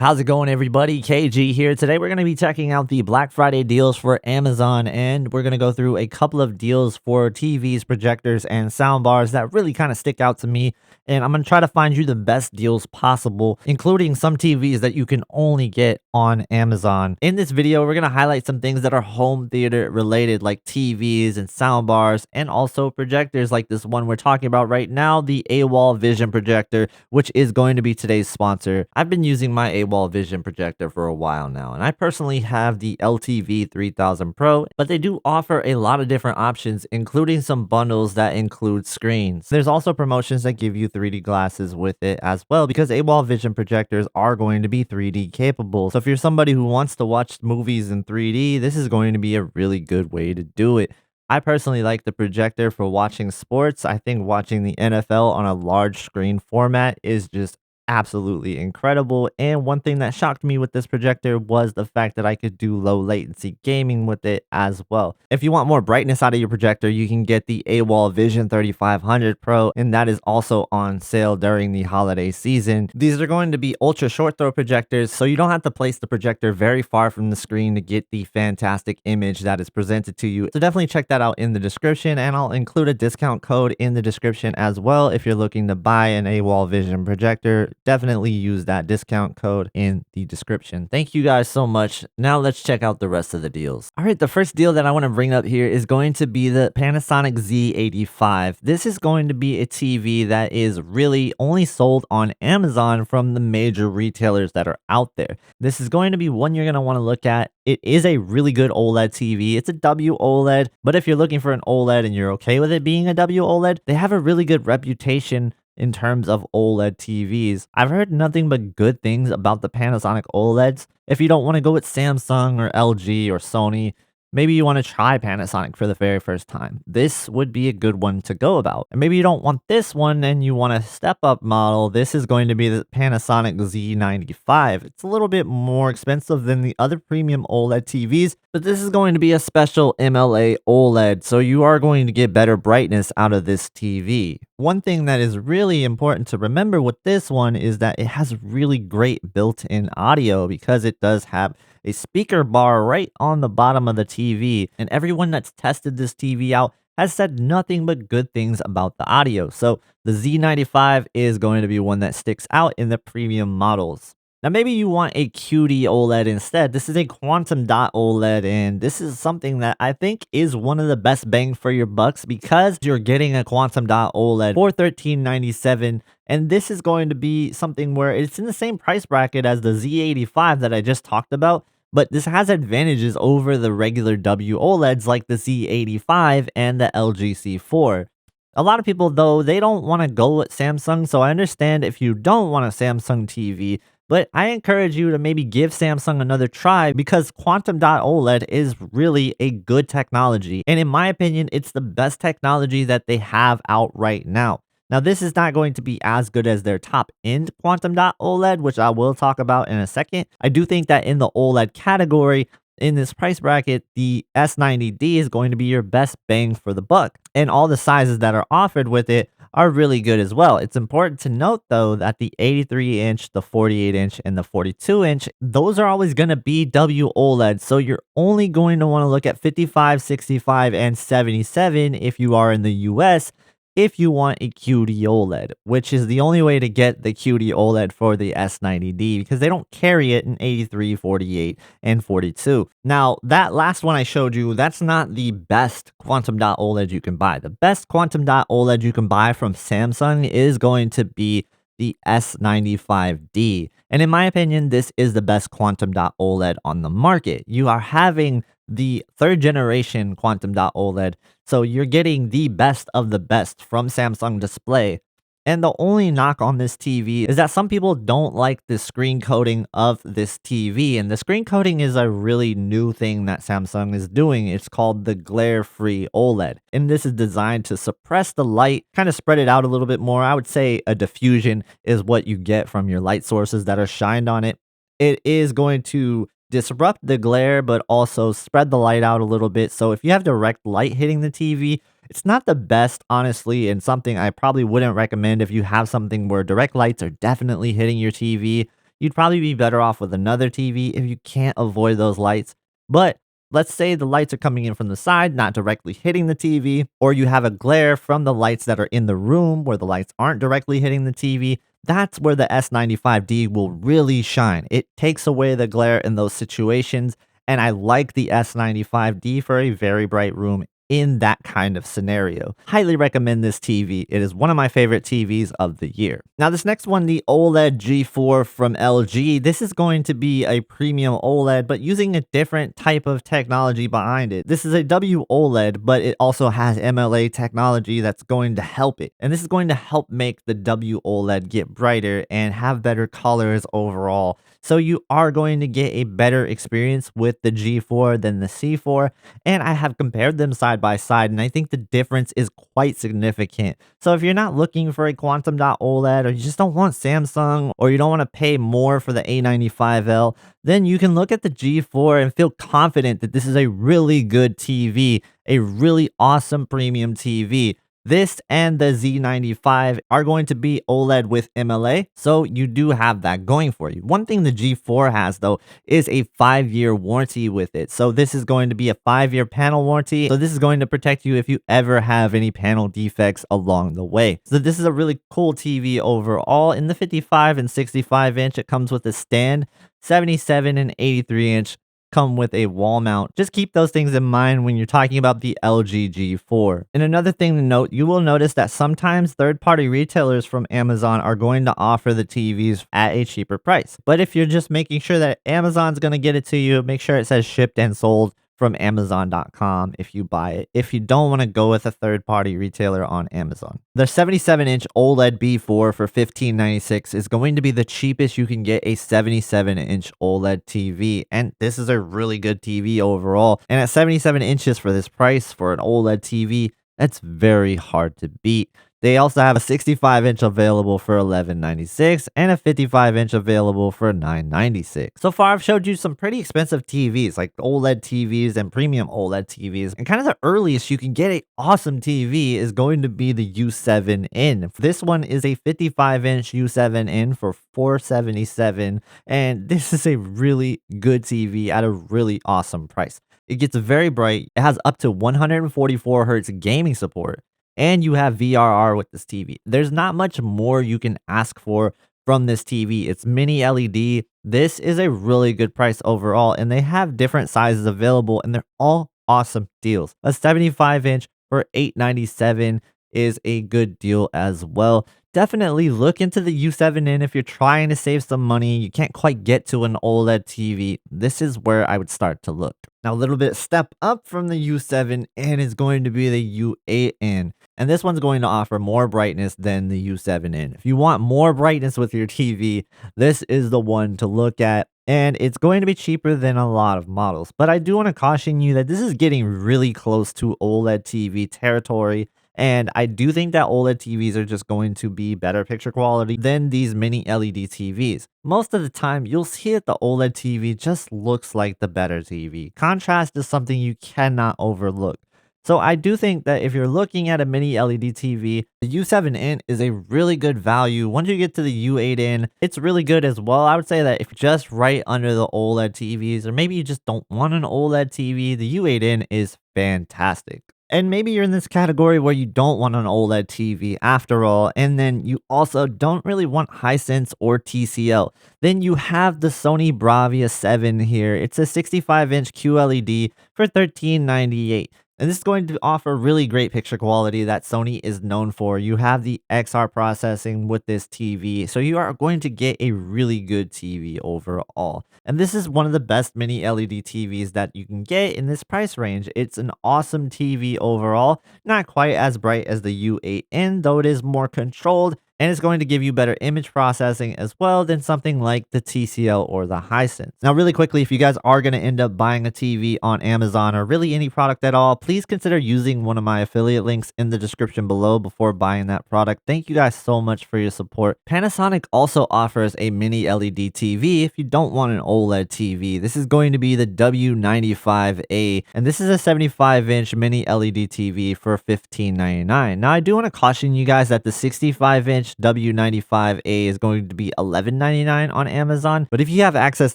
How's it going, everybody? KG here. Today, we're going to be checking out the Black Friday deals for Amazon, and we're going to go through a couple of deals for TVs, projectors, and soundbars that really kind of stick out to me. And I'm going to try to find you the best deals possible, including some TVs that you can only get on Amazon. In this video, we're going to highlight some things that are home theater related, like TVs and soundbars, and also projectors like this one we're talking about right now, the AWOL Vision projector, which is going to be today's sponsor. I've been using my AWOL Vision projector for a while now, and I personally have the LTV 3000 Pro, but they do offer a lot of different options, including some bundles that include screens. There's also promotions that give you 3D glasses with it as well, because AWOL Vision projectors are going to be 3D capable. So if you're somebody who wants to watch movies in 3D, this is going to be a really good way to do it. I personally like the projector for watching sports. I think watching the NFL on a large screen format is just absolutely incredible. And one thing that shocked me with this projector was the fact that I could do low latency gaming with it as well. If you want more brightness out of your projector, you can get the AWOL Vision 3500 Pro, and that is also on sale during the holiday season. These are going to be ultra short throw projectors, so you don't have to place the projector very far from the screen to get the fantastic image that is presented to you. So definitely check that out in the description, and I'll include a discount code in the description as well if you're looking to buy an AWOL Vision projector. Definitely use that discount code in the description. Thank you guys so much. Now let's check out the rest of the deals. All right, the first deal that I want to bring up here is going to be the Panasonic Z85. This is going to be a TV that is really only sold on Amazon from the major retailers that are out there. This is going to be one you're going to want to look at. It is a really good OLED TV. It's a WOLED, but if you're looking for an OLED and you're okay with it being a WOLED, they have a really good reputation in terms of OLED TVs. I've heard nothing but good things about the Panasonic OLEDs. If you don't want to go with Samsung or LG or Sony, maybe you want to try Panasonic for the very first time, this would be a good one to go about. And maybe you don't want this one and you want a step up model. This is going to be the Panasonic Z95. It's a little bit more expensive than the other premium OLED TVs, but this is going to be a special MLA OLED, so you are going to get better brightness out of this TV. One thing that is really important to remember with this one is that it has really great built-in audio, because it does have a speaker bar right on the bottom of the TV, and everyone that's tested this TV out has said nothing but good things about the audio. So the Z95 is going to be one that sticks out in the premium models. Now, maybe you want a QD OLED instead. This is a quantum dot OLED, and this is something that I think is one of the best bang for your bucks, because you're getting a quantum dot OLED for $13.97, and this is going to be something where it's in the same price bracket as the Z85 that I just talked about, but this has advantages over the regular WOLEDs like the Z85 and the LG C4. A lot of people, though, they don't want to go with Samsung, so I understand if you don't want a Samsung TV, but I encourage you to maybe give Samsung another try, because Quantum Dot OLED is really a good technology. And in my opinion, it's the best technology that they have out right now. Now, this is not going to be as good as their top end Quantum Dot OLED, which I will talk about in a second. I do think that in the OLED category, in this price bracket, the S90D is going to be your best bang for the buck. And all the sizes that are offered with it are really good as well. It's important to note, though, that the 83-inch, the 48-inch, and the 42-inch, those are always going to be WOLED. So you're only going to want to look at 55, 65, and 77 if you are in the US, if you want a QD OLED, which is the only way to get the QD OLED for the S90D, because they don't carry it in 83, 48, and 42. Now, that last one I showed you, that's not the best Quantum Dot OLED you can buy. The best Quantum Dot OLED you can buy from Samsung is going to be the S95D. And in my opinion, this is the best Quantum Dot OLED on the market. You are having the third generation Quantum Dot OLED, so you're getting the best of the best from Samsung Display. And the only knock on this TV is that some people don't like the screen coating of this TV. And the screen coating is a really new thing that Samsung is doing. It's called the glare-free OLED. And this is designed to suppress the light, kind of spread it out a little bit more. I would say a diffusion is what you get from your light sources that are shined on it. It is going to disrupt the glare, but also spread the light out a little bit. So if you have direct light hitting the TV, it's not the best, honestly, and something I probably wouldn't recommend if you have something where direct lights are definitely hitting your TV. you'd probably be better off with another TV if you can't avoid those lights. But let's say the lights are coming in from the side, not directly hitting the TV, or you have a glare from the lights that are in the room where the lights aren't directly hitting the TV. That's where the S95D will really shine. It takes away the glare in those situations, and I like the S95D for a very bright room in that kind of scenario. Highly recommend this TV. It is one of my favorite TVs of the year. Now, this next one, the OLED G4 from LG, this is going to be a premium OLED, but using a different type of technology behind it. This is a WOLED, but it also has MLA technology that's going to help it. And this is going to help make the WOLED get brighter and have better colors overall. So you are going to get a better experience with the G4 than the C4. And I have compared them side by side, and I think the difference is quite significant. So if you're not looking for a quantum dot OLED, or you just don't want Samsung, or you don't want to pay more for the A95L, then you can look at the G4 and feel confident that this is a really good TV, a really awesome premium TV. This and the Z95 are going to be OLED with MLA, so you do have that going for you. One thing the G4 has, though, is a 5-year warranty with it. So this is going to be a 5-year panel warranty. So this is going to protect you if you ever have any panel defects along the way. So this is a really cool TV overall. In the 55 and 65 inch, it comes with a stand. 77 and 83 inch come with a wall mount. Just keep those things in mind when you're talking about the LG G4. And another thing to note, you will notice that sometimes third-party retailers from Amazon are going to offer the TVs at a cheaper price. But if you're just making sure that Amazon's going to get it to you, make sure it says shipped and sold from Amazon.com if you buy it, if you don't want to go with a third-party retailer on Amazon. The 77-inch OLED B4 for $1596 is going to be the cheapest you can get a 77-inch OLED TV, and this is a really good TV overall. And at 77 inches for this price for an OLED TV, that's very hard to beat. They also have a 65-inch available for $1196 and a 55-inch available for $996. So far, I've showed you some pretty expensive TVs, like OLED TVs and premium OLED TVs. And kind of the earliest you can get an awesome TV is going to be the U7N. This one is a 55-inch U7N for $477, and this is a really good TV at a really awesome price. It gets very bright. It has up to 144 hertz gaming support, and you have VRR with this TV. There's not much more you can ask for from this TV. It's mini LED. This is a really good price overall, and they have different sizes available, and they're all awesome deals. A 75-inch for $897 is a good deal as well. Definitely look into the U7N if you're trying to save some money. You can't quite get to an OLED TV. This is where I would start to look. Now, a little bit step up from the U7N is going to be the U8N. And this one's going to offer more brightness than the U7N. If you want more brightness with your TV, this is the one to look at. And it's going to be cheaper than a lot of models. But I do want to caution you that this is getting really close to OLED TV territory. And I do think that OLED TVs are just going to be better picture quality than these mini LED TVs. Most of the time, you'll see that the OLED TV just looks like the better TV. Contrast is something you cannot overlook. So I do think that if you're looking at a mini LED TV, the U7N is a really good value. Once you get to the U8N, it's really good as well. I would say that if you're just right under the OLED TVs, or maybe you just don't want an OLED TV, the U8N is fantastic. And maybe you're in this category where you don't want an OLED TV after all, and then you also don't really want Hisense or TCL. Then you have the Sony Bravia 7 here. It's a 65-inch QLED for $1398. And this is going to offer really great picture quality that Sony is known for. You have the XR processing with this TV, so you are going to get a really good TV overall. And this is one of the best mini LED TVs that you can get in this price range. It's an awesome TV overall, not quite as bright as the U8N, though it is more controlled, and it's going to give you better image processing as well than something like the TCL or the Hisense. Now, really quickly, if you guys are going to end up buying a TV on Amazon or really any product at all, please consider using one of my affiliate links in the description below before buying that product. Thank you guys so much for your support. Panasonic also offers a mini LED TV if you don't want an OLED TV. This is going to be the W95A, and this is a 75-inch mini LED TV for $1599. Now, I do want to caution you guys that the 65-inch inch W95A is going to be $11.99 on Amazon. But if you have access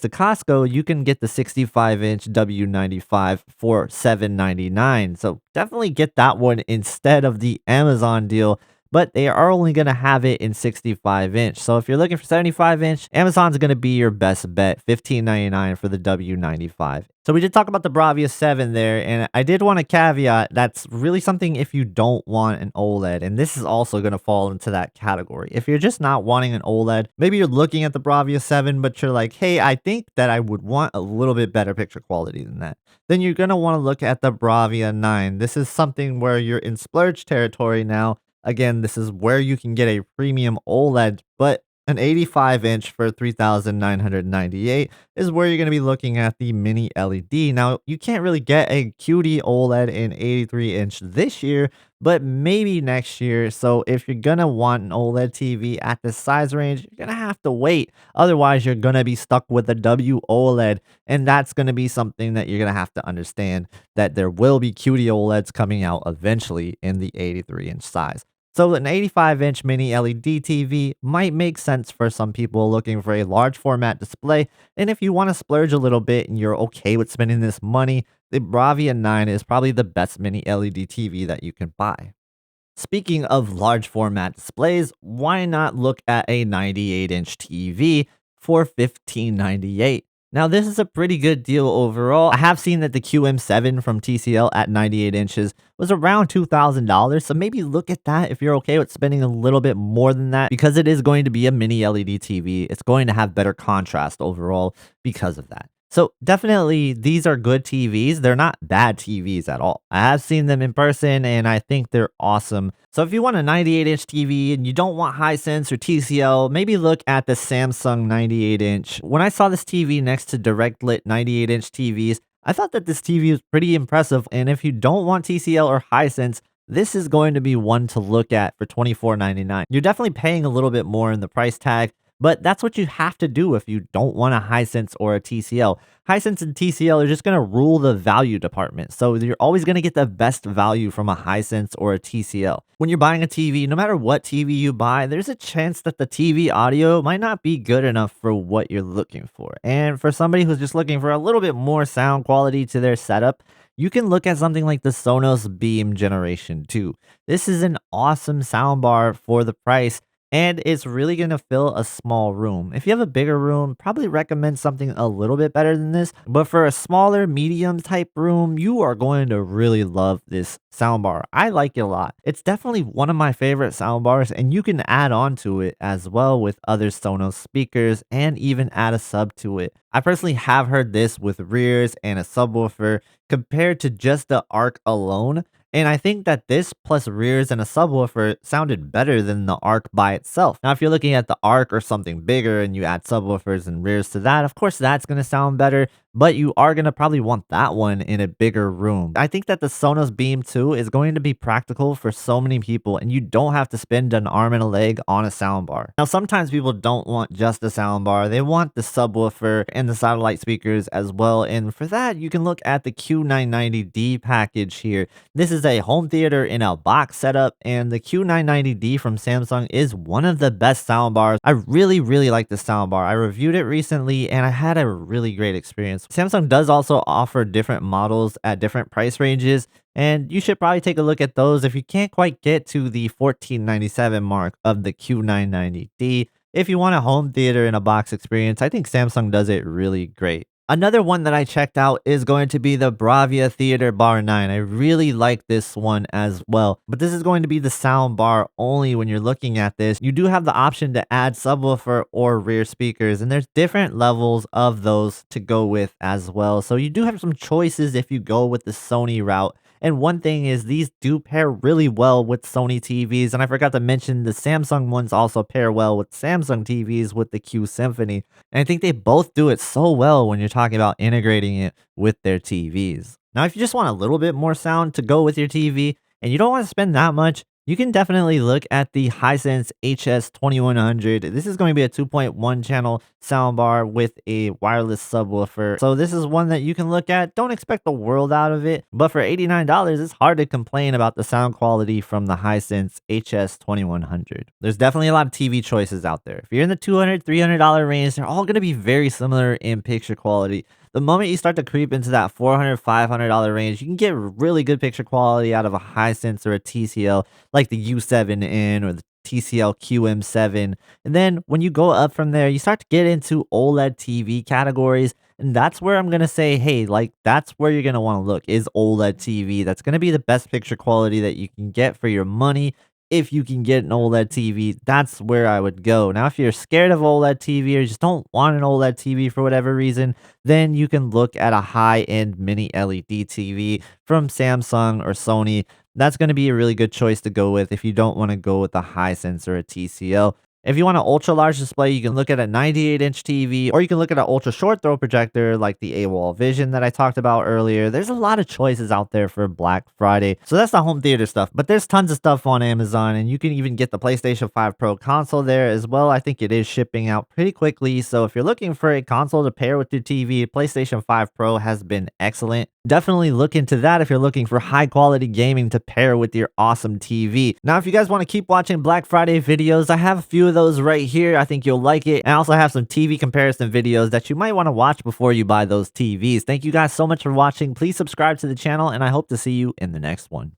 to Costco, you can get the 65-inch W95 for $7.99. So definitely get that one instead of the Amazon deal, but they are only going to have it in 65-inch. So if you're looking for 75-inch, Amazon's going to be your best bet, $15.99 for the W95. So we did talk about the Bravia 7 there, and I did want to caveat that's really something if you don't want an OLED, and this is also going to fall into that category. If you're just not wanting an OLED, maybe you're looking at the Bravia 7, but you're like, hey, I think that I would want a little bit better picture quality than that. Then you're going to want to look at the Bravia 9. This is something where you're in splurge territory now. Again, this is where you can get a premium OLED, but an 85-inch for $3,998 is where you're going to be looking at the mini LED. Now, you can't really get a QD OLED in 83-inch this year, but maybe next year. So if you're going to want an OLED TV at this size range, you're going to have to wait. Otherwise, you're going to be stuck with a WOLED, and that's going to be something that you're going to have to understand, that there will be QD OLEDs coming out eventually in the 83-inch size. So an 85-inch mini LED TV might make sense for some people looking for a large format display, and if you want to splurge a little bit and you're okay with spending this money, the Bravia 9 is probably the best mini LED TV that you can buy. Speaking of large format displays, why not look at a 98-inch TV for $15.98? Now, this is a pretty good deal overall. I have seen that the QM7 from TCL at 98 inches was around $2,000. So maybe look at that if you're okay with spending a little bit more than that, because it is going to be a mini LED TV. It's going to have better contrast overall because of that. So definitely these are good TVs. They're not bad TVs at all. I have seen them in person and I think they're awesome. So if you want a 98-inch TV and you don't want Hisense or TCL, maybe look at the Samsung 98-inch. When I saw this TV next to direct lit 98-inch TVs, I thought that this TV was pretty impressive. And if you don't want TCL or Hisense, this is going to be one to look at for $24.99. You're definitely paying a little bit more in the price tag, but that's what you have to do if you don't want a Hisense or a TCL. Hisense and TCL are just going to rule the value department. So you're always going to get the best value from a Hisense or a TCL. When you're buying a TV, no matter what TV you buy, there's a chance that the TV audio might not be good enough for what you're looking for. And for somebody who's just looking for a little bit more sound quality to their setup, you can look at something like the Sonos Beam Generation 2. This is an awesome soundbar for the price, and it's really going to fill a small room. If you have a bigger room, probably recommend something a little bit better than this. But for a smaller, medium type room, you are going to really love this soundbar. I like it a lot. It's definitely one of my favorite soundbars, and you can add on to it as well with other Sonos speakers and even add a sub to it. I personally have heard this with rears and a subwoofer compared to just the ARC alone. And I think that this plus rears and a subwoofer sounded better than the ARC by itself. Now, if you're looking at the ARC or something bigger and you add subwoofers and rears to that, of course, that's going to sound better, but you are going to probably want that one in a bigger room. I think that the Sonos Beam 2 is going to be practical for so many people, and you don't have to spend an arm and a leg on a soundbar. Now, sometimes people don't want just a soundbar. They want the subwoofer and the satellite speakers as well. And for that, you can look at the Q990D package here. This is a home theater in a box setup, and the Q990D from Samsung is one of the best soundbars. I really like the soundbar. I reviewed it recently and I had a really great experience. Samsung does also offer different models at different price ranges, and you should probably take a look at those if you can't quite get to the $1497 mark of the Q990D. If you want a home theater in a box experience, I think Samsung does it really great. Another one that I checked out is going to be the Bravia Theater Bar 9. I really like this one as well, but this is going to be the sound bar only when you're looking at this. You do have the option to add subwoofer or rear speakers, and there's different levels of those to go with as well. So you do have some choices if you go with the Sony route. And one thing is these do pair really well with Sony TVs. And I forgot to mention the Samsung ones also pair well with Samsung TVs with the Q Symphony. And I think they both do it so well when you're talking about integrating it with their TVs. Now, if you just want a little bit more sound to go with your TV and you don't want to spend that much, You can definitely look at the Hisense HS2100. This is going to be a 2.1 channel soundbar with a wireless subwoofer. So this is one that you can look at. Don't expect the world out of it, but for $89, it's hard to complain about the sound quality from the Hisense HS2100. There's definitely a lot of TV choices out there. If you're in the $200, $300 range, they're all going to be very similar in picture quality. The moment you start to creep into that $400, $500 range, you can get really good picture quality out of a Hisense or a TCL like the U7N or the TCL QM7. And then when you go up from there, you start to get into OLED TV categories. And that's where I'm going to say, hey, like that's where you're going to want to look is OLED TV. That's going to be the best picture quality that you can get for your money. If you can get an OLED TV, that's where I would go. Now, if you're scared of OLED TV or just don't want an OLED TV for whatever reason, then you can look at a high-end mini LED TV from Samsung or Sony. That's going to be a really good choice to go with if you don't want to go with a Hisense or a TCL. If you want an ultra large display, you can look at a 98-inch TV, or you can look at an ultra short throw projector like the AWOL Vision that I talked about earlier. There's a lot of choices out there for Black Friday. So that's the home theater stuff, but there's tons of stuff on Amazon, and you can even get the PlayStation 5 Pro console there as well. I think it is shipping out pretty quickly. So if you're looking for a console to pair with your TV, PlayStation 5 Pro has been excellent. Definitely look into that if you're looking for high quality gaming to pair with your awesome TV. Now, if you guys want to keep watching Black Friday videos, I have a few of those right here. I think you'll like it. And I also have some TV comparison videos that you might want to watch before you buy those TVs. Thank you guys so much for watching. Please subscribe to the channel, and I hope to see you in the next one.